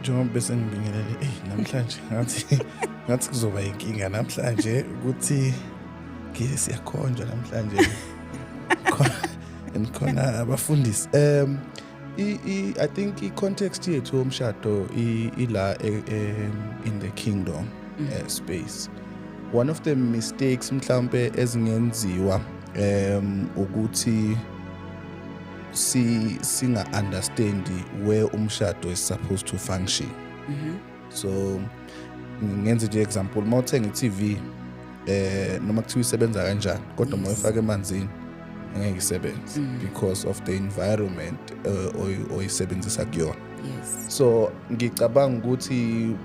njengoba bese ngibingelele namhlanje ngathi kuzoba inkinga namhlanje ukuthi siyakhonjwa namhlanje khona abafundisi. I think i-context yethu yomshado ila in the kingdom space. One of the mistakes mhlambe ezingenziwa ukuthi singa understand where umshado is supposed to function. So ngenze nje example, mawuthenga i-TV noma kuthiwa isebenza kanjani kodwa mawuyifaka emanzini angeke isebenze because of the environment oyisebenzisa kuyona. So ngicabanga ukuthi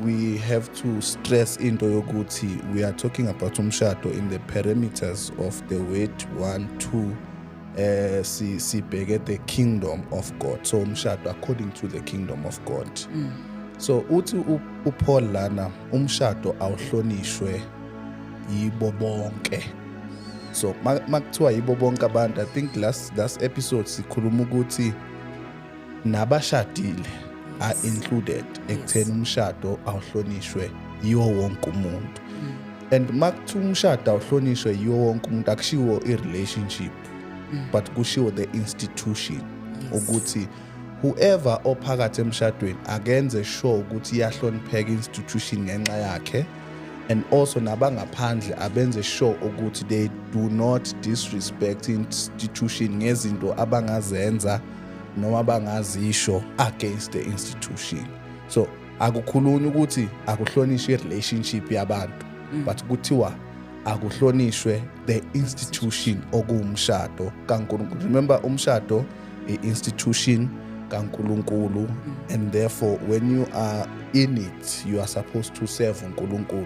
we have to stress into yokuthi we are talking about umshado in the parameters of the word 1, 2 sibheke the kingdom of God. So umshado according to the kingdom of God. So uthi uPaul lana umshado awuhlonishwe yibo bonke. So makuthiwa yibo bonke abantu, I think last episode sikhuluma ukuthi nabashadile are included ekutheni umshado awuhlonishwe yiwo wonke umuntu. And makuthiwa umshado awuhlonishwe yiwo wonke umuntu akushiwo i-relationship but kushiwo the institution ukuthi whoever ophakathi emshadweni akenze sure ukuthi iyahlonipheka institution ngenxa yakhe, and also nabangaphandle abenze sure ukuthi they do not disrespect institution ngezinto abangazenza noma abangazisho against the institution. So akukhulunywa ukuthi akuhlonishwe i-relationship yabantu but kuthiwa akuhlonishwe the institution okuwumshado kaNkulunkulu. Remember umshado i-institution kaNkulunkulu, and therefore when you are in it you are supposed to serve uNkulunkulu